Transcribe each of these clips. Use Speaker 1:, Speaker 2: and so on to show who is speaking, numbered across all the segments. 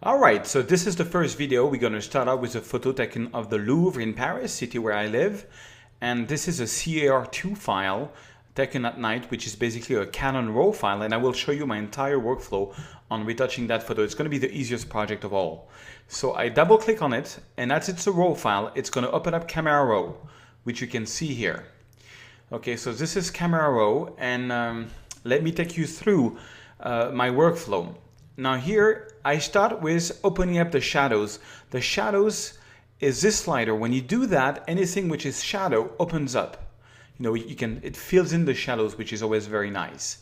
Speaker 1: Alright, so this is the first video. We're going to start out with a photo taken of the Louvre in Paris, city where I live. And this is a CAR2 file taken at night, which is basically a Canon RAW file. And I will show you my entire workflow on retouching that photo. It's going to be the easiest project of all. So I double click on it, and as it's a RAW file, it's going to open up Camera Raw, which you can see here. Okay, so this is Camera Raw, and let me take you through my workflow. Now here, I start with opening up the shadows. The shadows is this slider. When you do that, anything which is shadow opens up. You know, it fills in the shadows, which is always very nice.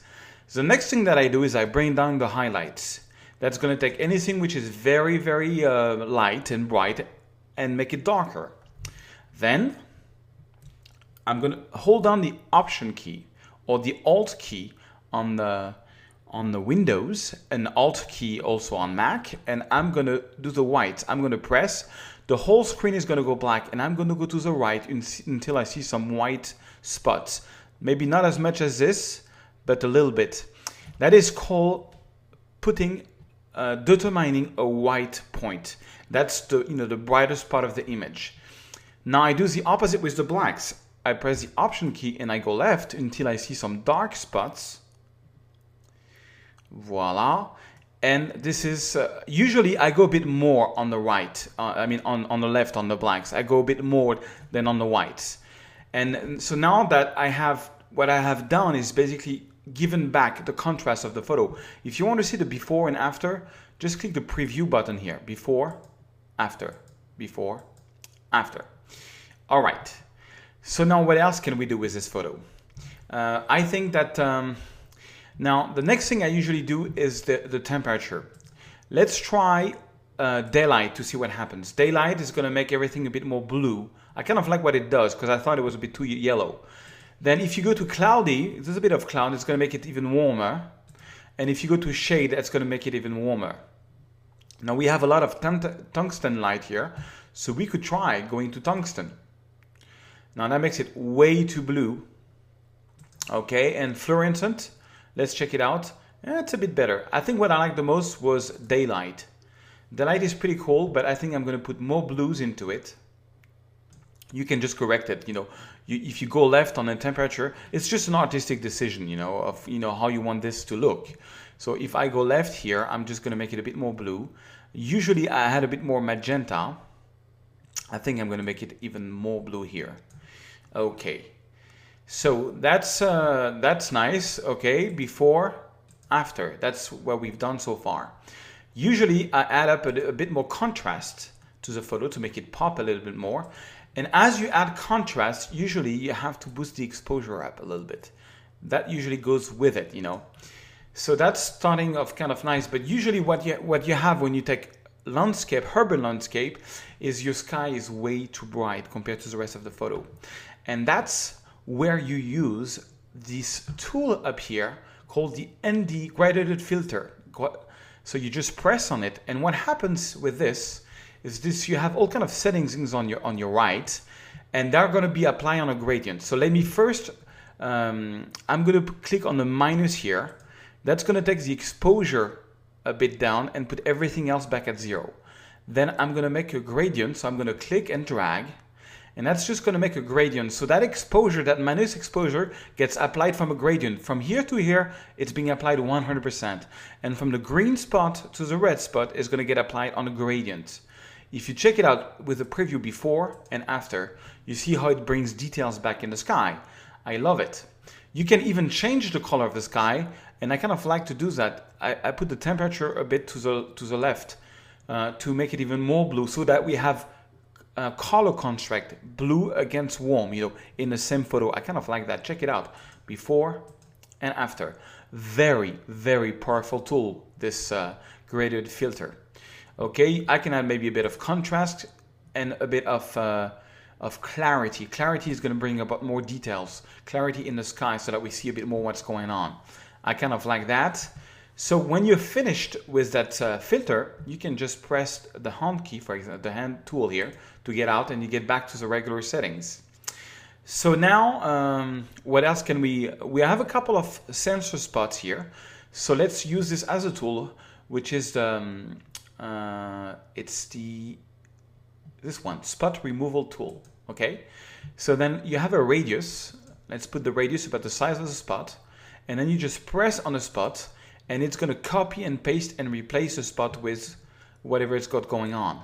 Speaker 1: So the next thing that I do is I bring down the highlights. That's going to take anything which is very, very light and bright and make it darker. Then I'm going to hold down the Option key or the Alt key on the Windows, and Alt key also on Mac, and I'm going to do the white. I'm going to press. The whole screen is going to go black, and I'm going to go to the right until I see some white spots. Maybe not as much as this, but a little bit. That is called determining a white point. That's the brightest part of the image. Now I do the opposite with the blacks. I press the Option key and I go left until I see some dark spots. Voila. And this is usually I go a bit more on the right. On the left on the blacks. I go a bit more than on the whites. And so now that what I have done is basically given back the contrast of the photo. If you want to see the before and after, just click the preview button here. Before, after, before, after. All right. So now what else can we do with this photo? I think that now the next thing I usually do is the temperature. Let's try daylight to see what happens. Daylight is going to make everything a bit more blue. I kind of like what it does because I thought it was a bit too yellow. Then if you go to cloudy, there's a bit of cloud, it's going to make it even warmer. And if you go to shade, that's going to make it even warmer. Now we have a lot of tungsten light here, so we could try going to tungsten. Now that makes it way too blue. Okay, and fluorescent, let's check it out. It's a bit better. I think what I liked the most was daylight. Daylight is pretty cool, but I think I'm going to put more blues into it. You can just correct it. If you go left on the temperature, it's just an artistic decision, of how you want this to look. So if I go left here, I'm just going to make it a bit more blue. Usually I had a bit more magenta. I think I'm going to make it even more blue here. Okay, so that's nice. Okay, before, after. That's what we've done so far. Usually I add up a bit more contrast to the photo to make it pop a little bit more. And as you add contrast, usually you have to boost the exposure up a little bit. That usually goes with it, So that's starting off kind of nice. But usually what you have when you take landscape, urban landscape, is your sky is way too bright compared to the rest of the photo. And that's where you use this tool up here called the ND gradient filter. So you just press on it, and what happens with this is you have all kind of settings on your right, and they're going to be applied on a gradient. So let me first, I'm going to click on the minus here. That's going to take the exposure a bit down and put everything else back at 0. Then I'm going to make a gradient. So I'm going to click and drag, and that's just going to make a gradient. So that exposure, that minus exposure, gets applied from a gradient. From here to here, it's being applied 100%. And from the green spot to the red spot is going to get applied on a gradient. If you check it out with the preview before and after, you see how it brings details back in the sky. I love it. You can even change the color of the sky, and I kind of like to do that. I put the temperature a bit to the left to make it even more blue, so that we have color contrast, blue against warm, in the same photo. I kind of like that. Check it out. Before and after. Very, very powerful tool, this gradient filter. Okay, I can add maybe a bit of contrast and a bit of clarity. Clarity is going to bring about more details. Clarity in the sky so that we see a bit more what's going on. I kind of like that. So when you're finished with that filter, you can just press the hand key, for example, the hand tool here, to get out, and you get back to the regular settings. So now, what else can we have a couple of sensor spots here. So let's use this as a tool, which is the it's this one, spot removal tool. Okay, so then you have a radius. Let's put the radius about the size of the spot, and then you just press on the spot, and it's going to copy and paste and replace the spot with whatever it's got going on,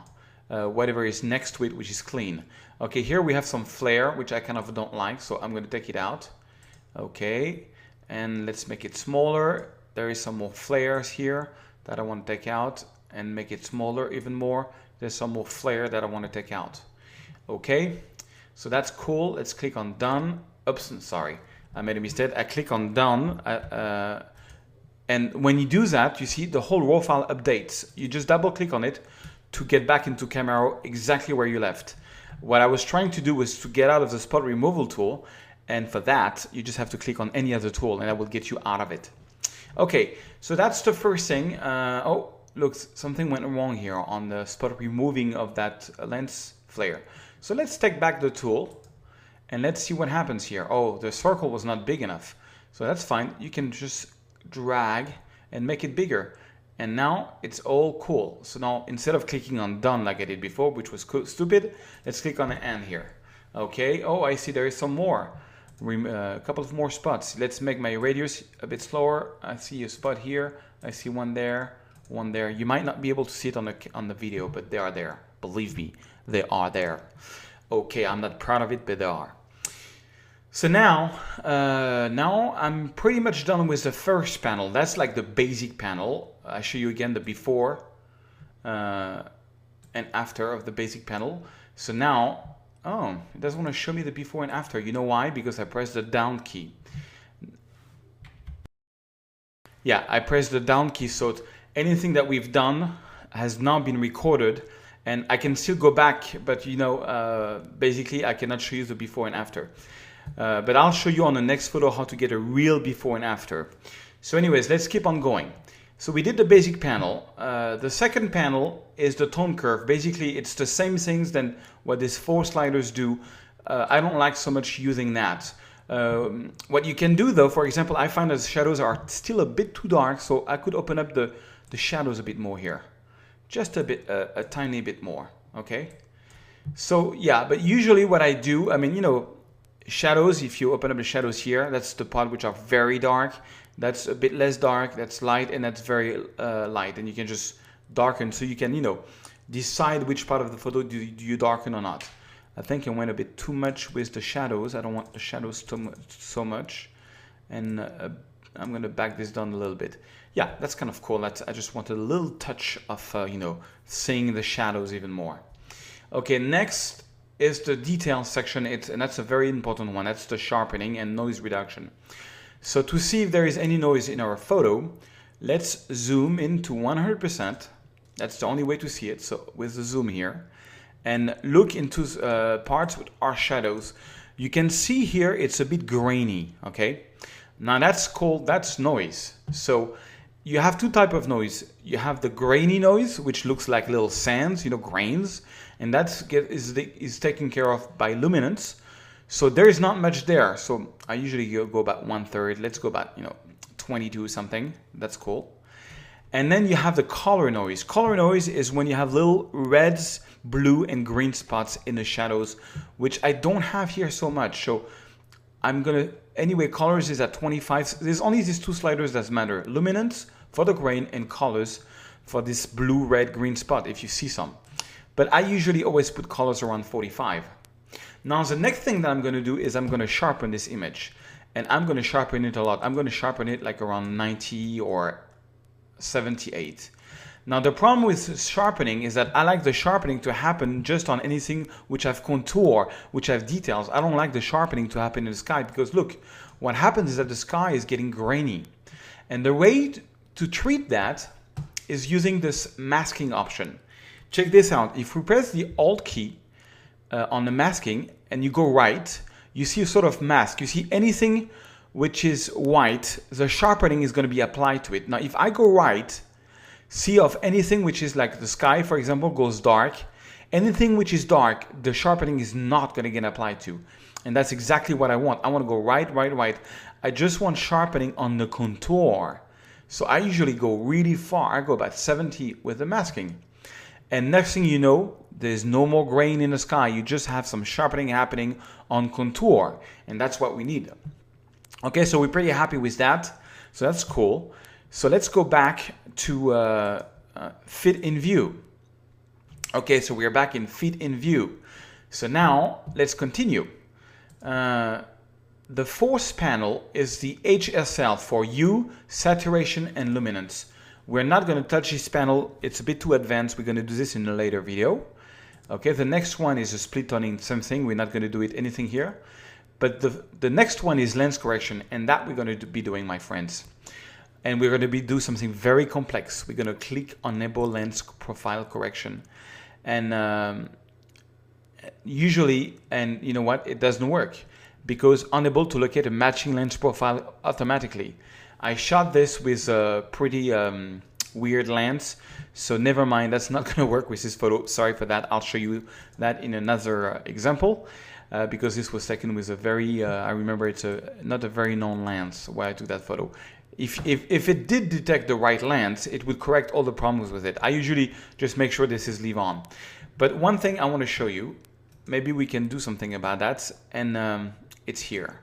Speaker 1: whatever is next to it, which is clean. Okay, here we have some flare, which I kind of don't like, so I'm going to take it out. Okay, and let's make it smaller. There is some more flares here that I want to take out and make it smaller even more. There's some more flare that I want to take out. Okay, so that's cool. Let's click on done. Oops, sorry, I made a mistake. I click on done, and when you do that, you see the whole raw file updates. You just double click on it to get back into Camera Raw exactly where you left. What I was trying to do was to get out of the spot removal tool, and for that, you just have to click on any other tool, and that will get you out of it. Okay, so that's the first thing. Oh, look, something went wrong here on the spot removing of that lens flare. So let's take back the tool. And let's see what happens here. Oh, the circle was not big enough. So that's fine. You can just drag and make it bigger. And now it's all cool. So now instead of clicking on done like I did before, which was stupid, let's click on the end here. Okay. Oh, I see there is some more. A couple of more spots. Let's make my radius a bit slower. I see a spot here. I see one there, one there. You might not be able to see it on the video, but they are there. Believe me, they are there. Okay, I'm not proud of it, but they are. So now I'm pretty much done with the first panel. That's like the basic panel. I show you again the before and after of the basic panel. So now, oh, it doesn't want to show me the before and after. You know why? Because I pressed the down key. Yeah, I pressed the down key, so anything that we've done has now been recorded. And I can still go back, but you know, basically I cannot show you the before and after. But I'll show you on the next photo how to get a real before and after. So anyways, let's keep on going. So we did the basic panel. The second panel is the tone curve. Basically, it's the same things than what these 4 sliders do. I don't like so much using that. What you can do though, for example, I find that the shadows are still a bit too dark, so I could open up the shadows a bit more here. Just a bit, a tiny bit more, okay? So yeah, but usually what I do, I mean, you know, shadows, if you open up the shadows here, that's the part which are very dark. That's a bit less dark, that's light, and that's very light. And you can just darken, so you can, you know, decide which part of the photo do you darken or not. I think I went a bit too much with the shadows. I don't want the shadows so much. And I'm going to back this down a little bit. Yeah, that's kind of cool. I just wanted a little touch of, you know, seeing the shadows even more. Okay, next is the detail section, and that's a very important one. That's the sharpening and noise reduction. So to see if there is any noise in our photo, let's zoom into 100%. That's the only way to see it. So with the zoom here, and look into parts with our shadows. You can see here it's a bit grainy, okay? Now that's noise. So you have 2 types of noise. You have the grainy noise, which looks like little sands, you know, grains, and that is taken care of by luminance. So there is not much there. So I usually go about 1/3. Let's go about, you know, 22 something. That's cool. And then you have the color noise. Color noise is when you have little reds, blue, and green spots in the shadows, which I don't have here so much. So I'm gonna, anyway, colors is at 25. There's only these 2 sliders that matter. Luminance for the grain and colors for this blue, red, green spot, if you see some. But I usually always put colors around 45. Now the next thing that I'm gonna do is I'm gonna sharpen this image. And I'm gonna sharpen it a lot. I'm gonna sharpen it like around 90 or 78. Now the problem with sharpening is that I like the sharpening to happen just on anything which have contour, which have details. I don't like the sharpening to happen in the sky, because look, what happens is that the sky is getting grainy. And the way to treat that is using this masking option. Check this out. If we press the Alt key on the masking and you go right, you see a sort of mask. You see anything which is white, the sharpening is going to be applied to it. Now, if I go right, see of anything which is like the sky, for example, goes dark, anything which is dark, the sharpening is not going to get applied to. And that's exactly what I want. I want to go right, right, right. I just want sharpening on the contour. So I usually go really far. I go about 70 with the masking. And next thing you know, there's no more grain in the sky. You just have some sharpening happening on contour. And that's what we need. Okay, so we're pretty happy with that. So that's cool. So let's go back to fit in view. Okay, so we're back in fit in view. So now let's continue. The fourth panel is the HSL for hue, saturation, and luminance. We're not going to touch this panel. It's a bit too advanced. We're going to do this in a later video. Okay, the next one is a split toning, same thing. We're not going to do it anything here. But the next one is lens correction, and that we're going to be doing, my friends. And we're going to do something very complex. We're going to click on enable lens profile correction. And usually, and you know what, it doesn't work because unable to locate a matching lens profile automatically. I shot this with a pretty weird lens, so never mind, that's not going to work with this photo. Sorry for that. I'll show you that in another example because this was taken with a very, I remember it's not a very known lens where I took that photo. If it did detect the right lens, it would correct all the problems with it. I usually just make sure this is leave on. But one thing I want to show you, maybe we can do something about that, and it's here.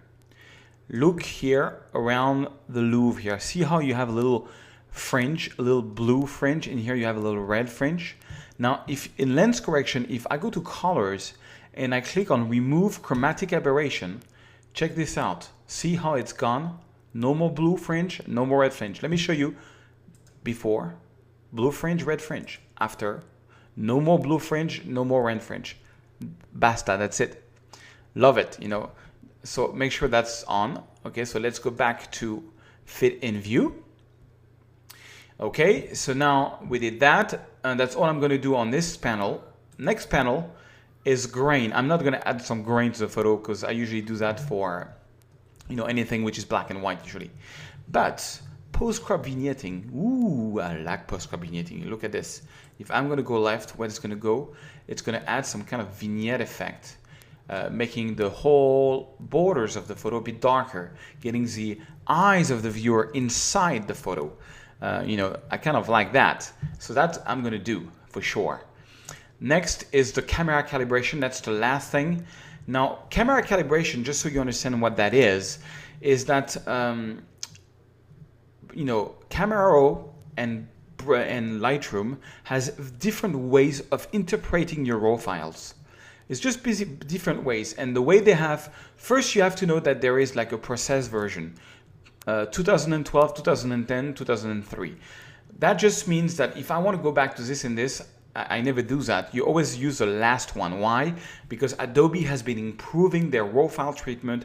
Speaker 1: Look here around the Louvre here. See how you have a little fringe, a little blue fringe, and here you have a little red fringe. Now, if in lens correction, if I go to colors and I click on remove chromatic aberration, check this out. See how it's gone? No more blue fringe, no more red fringe. Let me show you before, blue fringe, red fringe. After, no more blue fringe, no more red fringe. Basta, that's it. Love it, you know. So make sure that's on. Okay, so let's go back to fit in view. Okay, so now we did that, and that's all I'm going to do on this panel. Next panel is grain. I'm not going to add some grain to the photo because I usually do that for, you know, anything which is black and white usually. But post-crop vignetting, ooh, I like post-crop vignetting. Look at this. If I'm going to go left, where it's going to go, it's going to add some kind of vignette effect, making the whole borders of the photo a bit darker, getting the eyes of the viewer inside the photo. You know, I kind of like that. So that I'm going to do for sure. Next is the camera calibration. That's the last thing. Now, camera calibration, just so you understand what that is that, you know, Camera Raw and Lightroom has different ways of interpreting your RAW files. It's just different ways. And the way they have, first you have to know that there is like a processed version. 2012, 2010, 2003. That just means that if I want to go back to this and this, I never do that. You always use the last one. Why? Because Adobe has been improving their RAW file treatment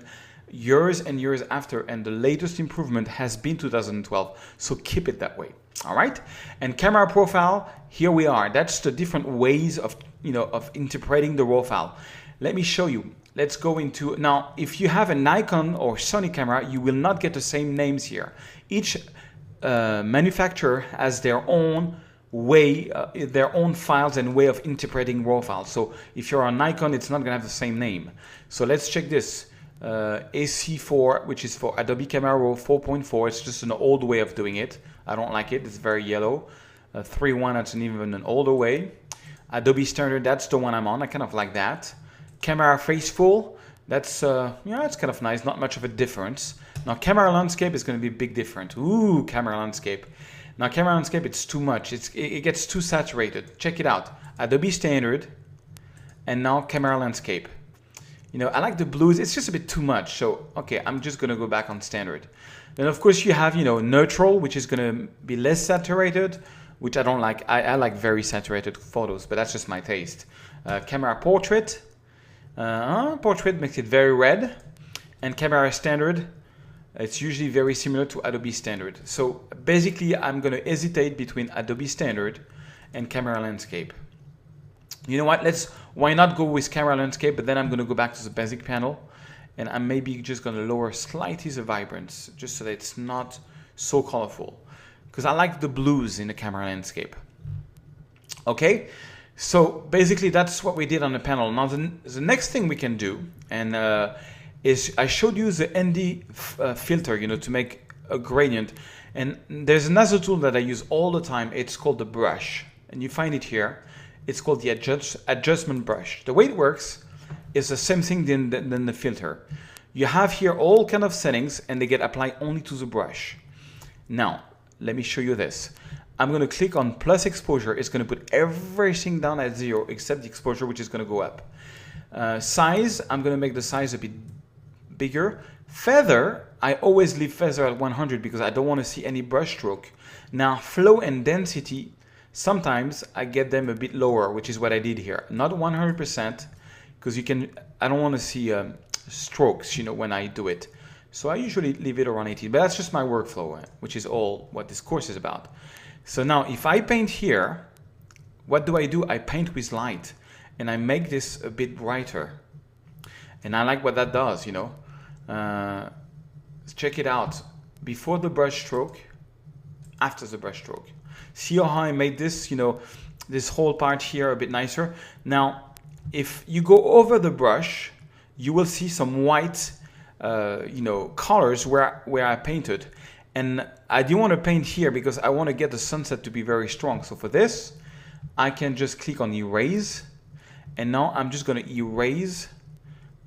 Speaker 1: years and years after, and the latest improvement has been 2012. So keep it that way. All right. And camera profile, here we are. That's the different ways of, you know, of interpreting the RAW file. Let me show you. Let's go into, now, if you have a Nikon or Sony camera, you will not get the same names here. Each manufacturer has their own way, their own files and way of interpreting RAW files. So if you're on Nikon, it's not going to have the same name. So let's check this. AC4, which is for Adobe Camera Raw 4.4. It's just an old way of doing it. I don't like it. It's very yellow. 3.1, that's even an older way. Adobe Standard, that's the one I'm on. I kind of like that. Camera Faithful, that's, yeah, it's kind of nice. Not much of a difference. Now, Camera Landscape is going to be a big difference. Ooh, Camera Landscape. Now, Camera Landscape, it's too much. It gets too saturated. Check it out. Adobe Standard, and now Camera Landscape. You know, I like the blues. It's just a bit too much. So, okay, I'm just going to go back on Standard. Then, of course, you have, you know, Neutral, which is going to be less saturated, which I don't like. I like very saturated photos, but that's just my taste. Camera Portrait. Portrait makes it very red. And Camera Standard, it's usually very similar to Adobe Standard. So, basically, I'm going to hesitate between Adobe Standard and Camera Landscape. You know what, why not go with Camera Landscape, but then I'm going to go back to the basic panel, and I'm maybe just going to lower slightly the vibrance, just so that it's not so colorful, because I like the blues in the Camera Landscape. Okay, so basically that's what we did on the panel. Now the next thing we can do, and is I showed you the ND filter, you know, to make a gradient. And there's another tool that I use all the time. It's called the brush, and you find it here. It's called the adjustment brush. The way it works is the same thing than the filter. You have here all kind of settings, and they get applied only to the brush. Now, let me show you this. I'm going to click on plus exposure. It's going to put everything down at 0 except the exposure, which is going to go up. Size, I'm going to make the size a bit bigger. Feather, I always leave feather at 100 because I don't want to see any brush stroke. Now, flow and density, sometimes I get them a bit lower, which is what I did here. Not 100% because I don't want to see strokes, when I do it. So I usually leave it around 80, but that's just my workflow, which is all what this course is about. So now if I paint here, what do? I paint with light and I make this a bit brighter. And I like what that does, check it out. Before the brush stroke, after the brush stroke. See how I made this, this whole part here a bit nicer. Now, if you go over the brush, you will see some white colors where I painted, and I do want to paint here because I want to get the sunset to be very strong. So for this, I can just click on erase, and now I'm just going to erase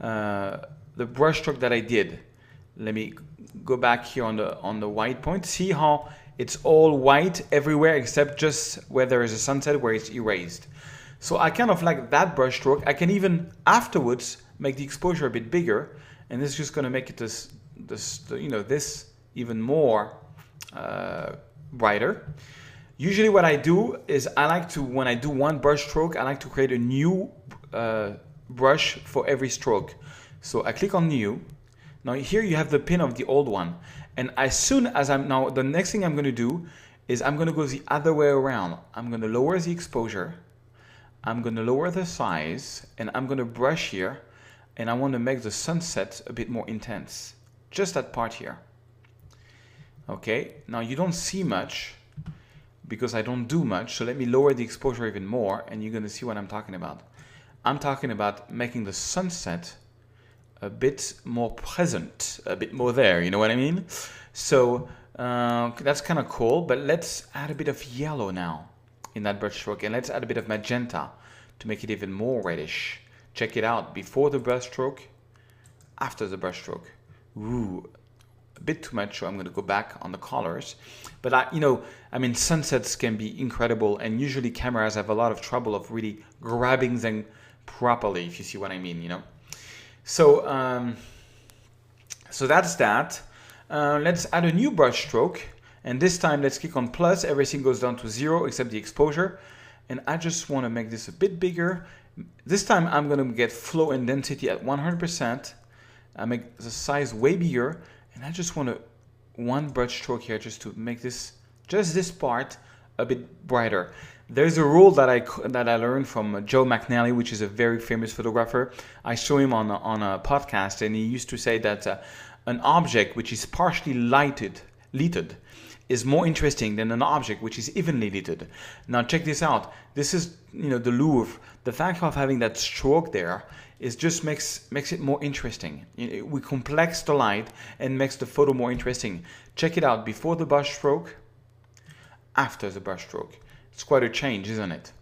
Speaker 1: the brush stroke that I did. Let me go back here on the white point. See how it's all white everywhere except just where there is a sunset where it's erased. So I kind of like that brush stroke. I can even afterwards make the exposure a bit bigger, and this is just going to make it this even more brighter. Usually what I do is when I do one brush stroke, I like to create a new brush for every stroke. So I click on new. Now here you have the pin of the old one, and as soon as the next thing I'm going to do is I'm going to go the other way around. I'm going to lower the exposure, I'm going to lower the size, and I'm going to brush here, and I want to make the sunset a bit more intense. Just that part here. Okay, now you don't see much because I don't do much, so let me lower the exposure even more, and you're going to see what I'm talking about. I'm talking about making the sunset a bit more present, a bit more there, you know what I mean? So that's kind of cool, but let's add a bit of yellow now in that brush stroke, and let's add a bit of magenta to make it even more reddish. Check it out, before the brush stroke, after the brush stroke. Ooh, a bit too much, so I'm going to go back on the colors. But sunsets can be incredible, and usually cameras have a lot of trouble of really grabbing them properly, if you see what I mean, So, so that's that. Let's add a new brush stroke, and this time let's click on plus. Everything goes down to 0 except the exposure, and I just want to make this a bit bigger. This time I'm going to get flow and density at 100%. I make the size way bigger, and I just want one brush stroke here just to make this part a bit brighter. There's a rule that I learned from Joe McNally, which is a very famous photographer. I saw him on a podcast, and he used to say that an object which is partially lighted is more interesting than an object which is evenly lit. Now check this out. This is the Louvre. The fact of having that stroke there is just makes it more interesting. We complex the light and makes the photo more interesting. Check it out, before the brush stroke, after the brush stroke. It's quite a change, isn't it?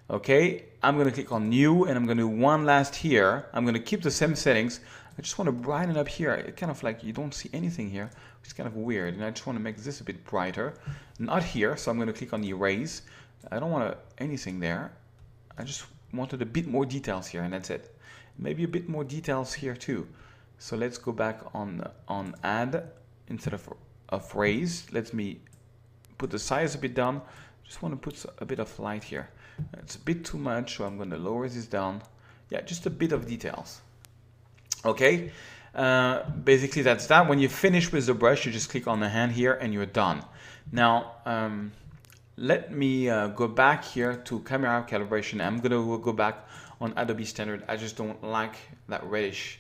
Speaker 1: Okay, I'm going to click on new, and I'm going to do one last here. I'm going to keep the same settings. I just want to brighten up here. It's kind of like you don't see anything here, which is kind of weird. And I just want to make this a bit brighter. Not here, so I'm going to click on erase. I don't want anything there. I just wanted a bit more details here, and that's it. Maybe a bit more details here too. So let's go back on add instead of raise. Let me put the size a bit down. Just want to put a bit of light here. It's a bit too much, so I'm going to lower this down. Yeah, just a bit of details. Okay, basically that's that. When you finish with the brush, you just click on the hand here and you're done. Now, let me go back here to camera calibration. I'm going to go back on Adobe Standard. I just don't like that reddish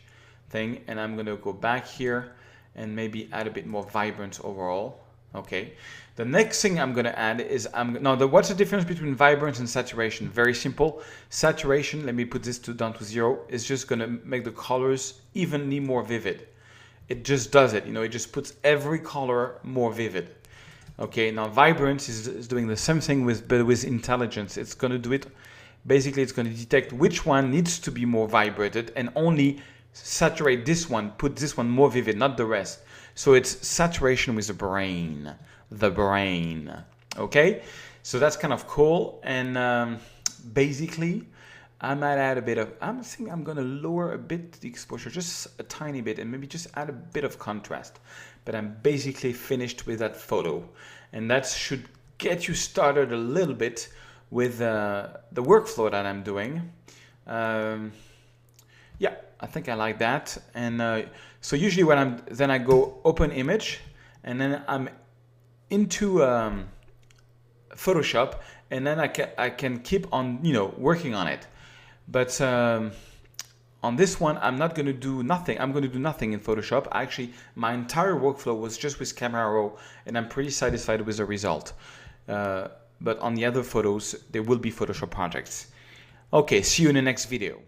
Speaker 1: thing, and I'm going to go back here and maybe add a bit more vibrance overall. Okay, the next thing I'm going to add is what's the difference between vibrance and saturation? Very simple. Saturation, let me put this down to 0, is just going to make the colors evenly more vivid. it just does it. You know, it just puts every color more vivid. Okay, now vibrance is doing the same thing but with intelligence. It's going to do it. Basically, it's going to detect which one needs to be more vibrated and only saturate this one, put this one more vivid, not the rest. So it's saturation with the brain. Okay, so that's kind of cool. And basically, I might add a bit of, I'm thinking I'm going to lower a bit the exposure, just a tiny bit, and maybe just add a bit of contrast. But I'm basically finished with that photo. And that should get you started a little bit with the workflow that I'm doing. Yeah, I think I like that. And so usually when then I go open image, and then I'm into Photoshop, and then I can keep on, you know, working on it. But on this one, I'm not going to do nothing. I'm going to do nothing in Photoshop. Actually, my entire workflow was just with Camera Raw, and I'm pretty satisfied with the result. But on the other photos, there will be Photoshop projects. Okay, see you in the next video.